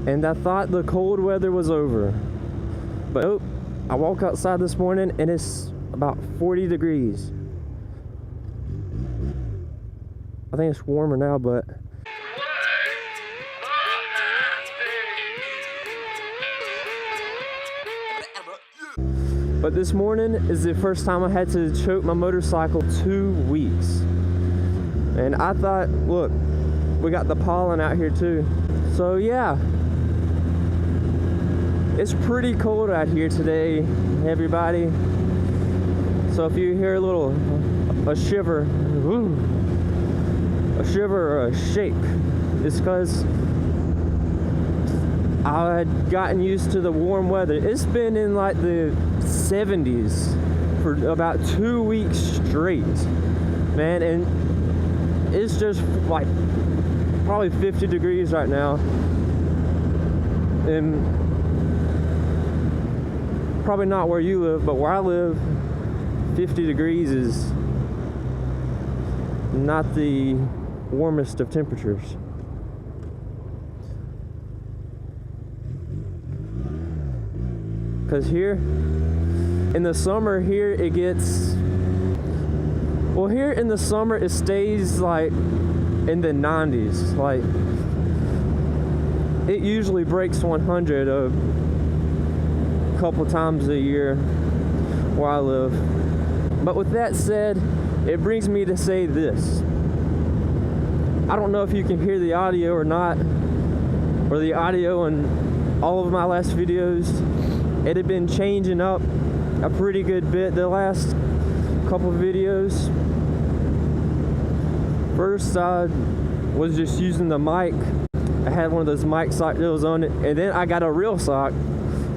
and I thought the cold weather was over. But nope, I woke outside this morning and it's about 40 degrees. I think it's warmer now, but this morning is the first time I had to choke my motorcycle 2 weeks. And I thought, look, we got the pollen out here too. So yeah, it's pretty cold out here today, everybody. So if you hear a shiver or a shake, it's because I had gotten used to the warm weather. It's been in like the 70s for about 2 weeks straight, man, and it's just like probably 50 degrees right now, and probably not where you live, but where I live, 50 degrees is not the warmest of temperatures. Because here in the summer, here it gets, well, here in the summer it stays like in the 90s. Like it usually breaks 100 a couple times a year where I live. But with that said, it brings me to say this. I don't know if you can hear the audio or not, or the audio in all of my last videos. It had been changing up a pretty good bit the last couple of videos. First, I was just using the mic. I had one of those mic sock deals on it, and then I got a real sock.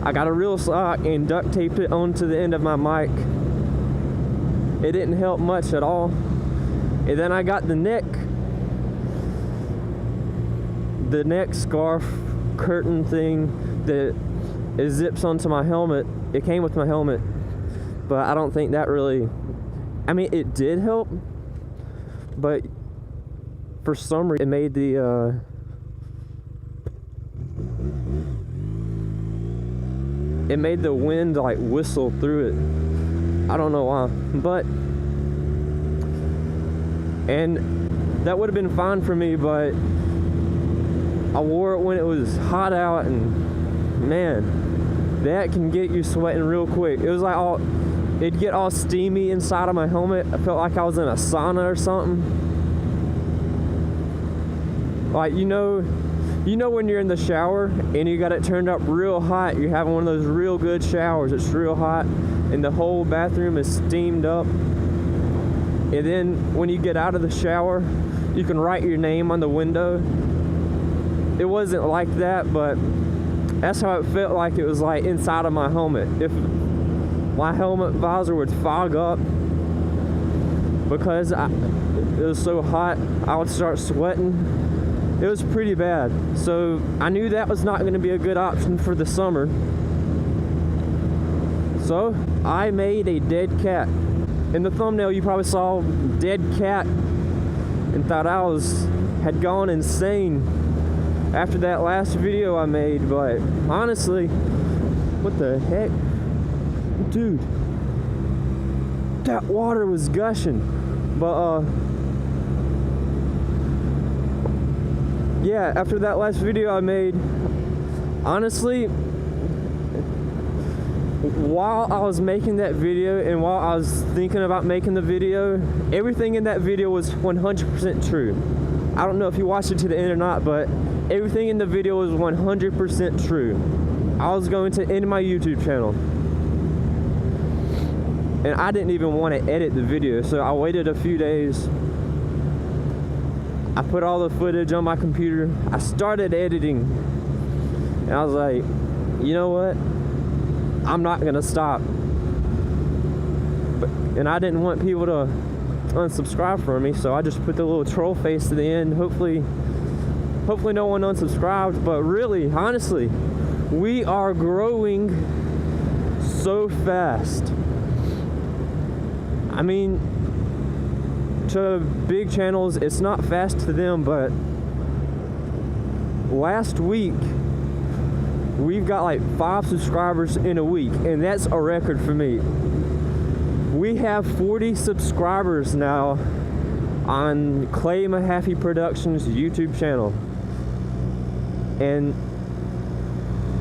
I got a real sock and duct taped it onto the end of my mic. It didn't help much at all. And then I got the neck scarf curtain thing that it zips onto my helmet. It came with my helmet, but I don't think that really, I mean, it did help, but for some reason it made the wind like whistle through it. I don't know why, but, and that would have been fine for me, but I wore it when it was hot out, and man, that can get you sweating real quick. It was like it'd get all steamy inside of my helmet. I felt like I was in a sauna or something. Like, you know when you're in the shower and you got it turned up real hot, you're having one of those real good showers, it's real hot, and the whole bathroom is steamed up. And then when you get out of the shower, you can write your name on the window. It wasn't like that, but that's how it felt like it was like inside of my helmet. If my helmet visor would fog up because it was so hot, I would start sweating. It was pretty bad. So I knew that was not going to be a good option for the summer. So I made a dead cat. In the thumbnail you probably saw dead cat and thought I had gone insane after that last video I made, but honestly, what the heck? Dude, that water was gushing. But yeah, after that last video I made, honestly, while I was making that video and while I was thinking about making the video, everything in that video was 100% true. I don't know if you watched it to the end or not, but everything in the video was 100% true. I was going to end my YouTube channel, and I didn't even want to edit the video, so I waited a few days. I put all the footage on my computer. I started editing, and I was like, you know what? I'm not gonna stop. And I didn't want people to unsubscribe from me, so I just put the little troll face to the end. Hopefully no one unsubscribed. But really, honestly, we are growing so fast. I mean, to big channels, it's not fast to them, but last week we've got like 5 subscribers in a week, and that's a record for me. We have 40 subscribers now on Clay Mahaffey Productions YouTube channel, and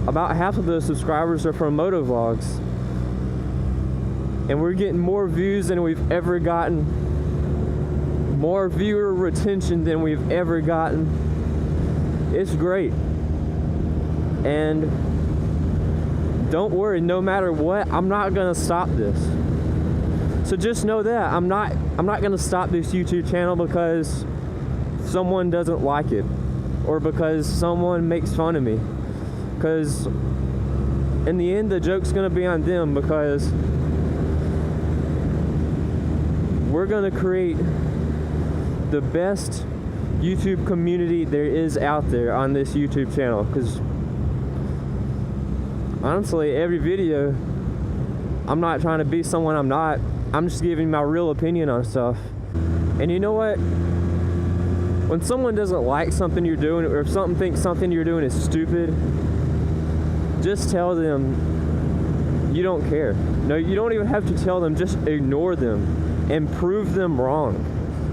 about half of those subscribers are from Motovlogs, and we're getting more views than we've ever gotten, more viewer retention than we've ever gotten. It's great. And don't worry, no matter what, I'm not gonna stop this. So just know that I'm not gonna stop this YouTube channel because someone doesn't like it or because someone makes fun of me. Because in the end, the joke's gonna be on them, because we're gonna create the best YouTube community there is out there on this YouTube channel. Because honestly, every video, I'm not trying to be someone I'm not. I'm just giving my real opinion on stuff. And you know what? When someone doesn't like something you're doing, or if someone thinks something you're doing is stupid, just tell them you don't care. No, you don't even have to tell them, just ignore them and prove them wrong.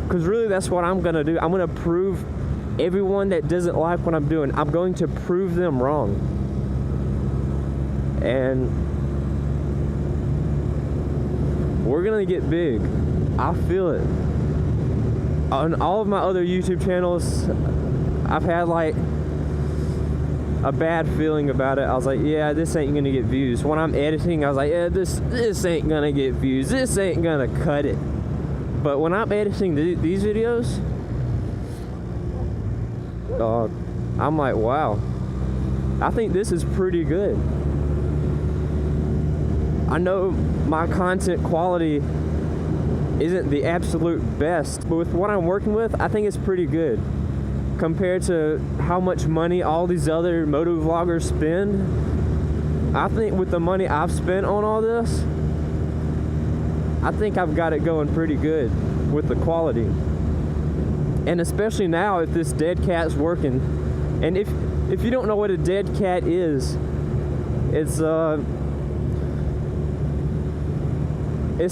Because really, that's what I'm gonna do. I'm gonna prove everyone that doesn't like what I'm doing, I'm going to prove them wrong. And we're gonna get big. I feel it. On all of my other YouTube channels, I've had like a bad feeling about it. I was like, yeah, this ain't gonna get views. When I'm editing, I was like, yeah, this ain't gonna get views. This ain't gonna cut it. But when I'm editing these videos, I'm like, wow, I think this is pretty good. I know my content quality isn't the absolute best, but with what I'm working with, I think it's pretty good compared to how much money all these other motovloggers spend. I think with the money I've spent on all this, I think I've got it going pretty good with the quality. And especially now, if this dead cat's working. And if you don't know what a dead cat is, it's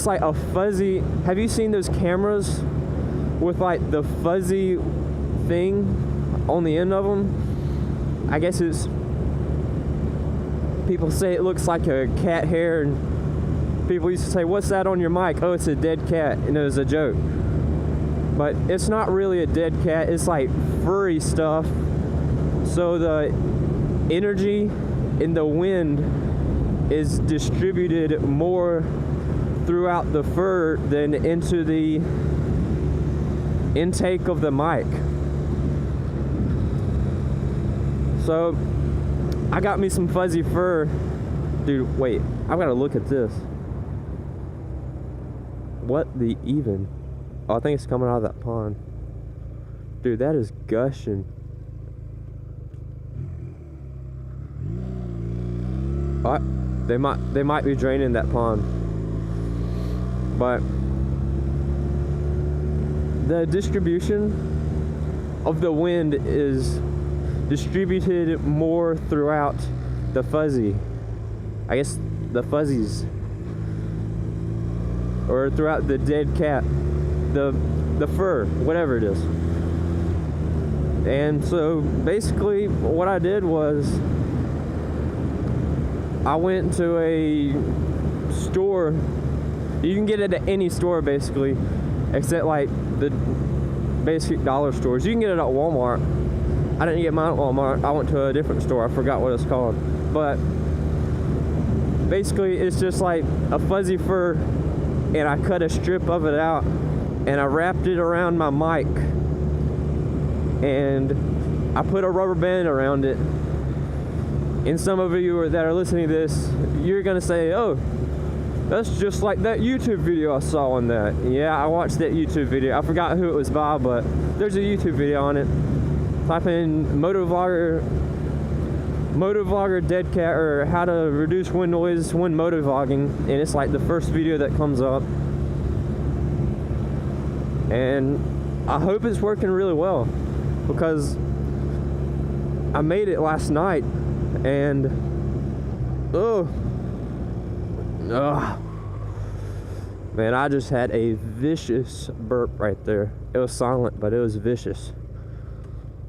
like a fuzzy, have you seen those cameras with like the fuzzy thing on the end of them? I guess it's, people say it looks like a cat hair, and people used to say, what's that on your mic? Oh, it's a dead cat, and it was a joke. But it's not really a dead cat, it's like furry stuff. So the energy in the wind is distributed more throughout the fur than into the intake of the mic. So I got me some fuzzy fur. Dude, wait, I've got to look at this. What the even? Oh, I think it's coming out of that pond. Dude, that is gushing. They might be draining that pond. But the distribution of the wind is distributed more throughout the fuzzy, I guess the fuzzies, or throughout the dead cat, the fur, whatever it is. And so basically what I did was I went to a store. You can get it at any store basically, except like the basic dollar stores. You can get it at Walmart. I didn't get mine at Walmart. I went to a different store. I forgot what it's called. But basically it's just like a fuzzy fur, and I cut a strip of it out and I wrapped it around my mic, and I put a rubber band around it. And some of you that are listening to this, you're gonna say, oh, that's just like that YouTube video I saw on that. Yeah, I watched that YouTube video. I forgot who it was by, but there's a YouTube video on it. Type in motovlogger dead cat, or how to reduce wind noise when motovlogging, and it's like the first video that comes up. And I hope it's working really well, because I made it last night and man, I just had a vicious burp right there. It was silent, but it was vicious.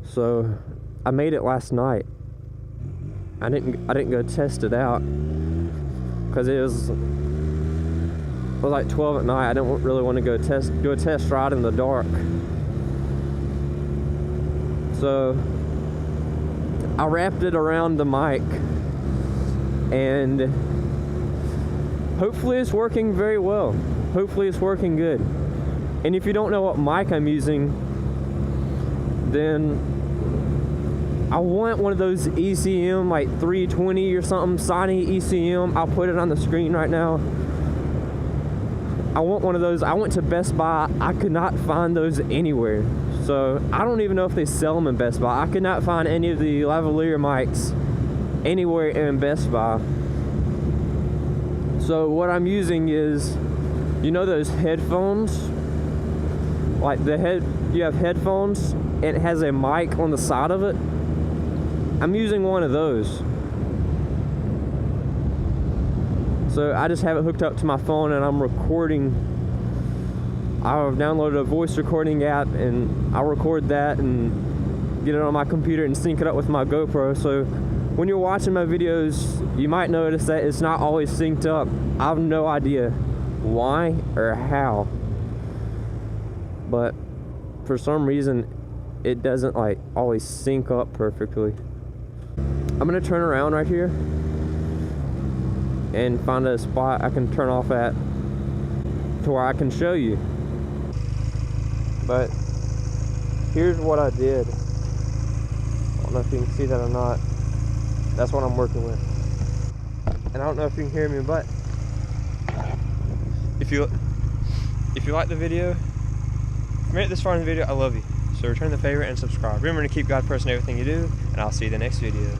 So I made it last night. I didn't go test it out because it was like 12 at night. I didn't really want to do a test ride in the dark. So I wrapped it around the mic, and hopefully it's working very well. Hopefully it's working good. And if you don't know what mic I'm using, then I want one of those ECM, like 320 or something, Sony ECM. I'll put it on the screen right now. I want one of those. I went to Best Buy. I could not find those anywhere. So I don't even know if they sell them in Best Buy. I could not find any of the lavalier mics anywhere in Best Buy. So what I'm using is, you know those headphones? Like you have headphones and it has a mic on the side of it? I'm using one of those. So I just have it hooked up to my phone and I'm recording. I've downloaded a voice recording app and I'll record that and get it on my computer and sync it up with my GoPro. So when you're watching my videos, you might notice that it's not always synced up. I have no idea why or how, but for some reason it doesn't like always sync up perfectly. I'm gonna turn around right here and find a spot I can turn off at to where I can show you. But here's what I did. I don't know if you can see that or not. That's what I'm working with. And I don't know if you can hear me, but if you like the video, if you made it this far in the video, I love you. So return the favor and subscribe. Remember to keep God first in everything you do, and I'll see you in the next video.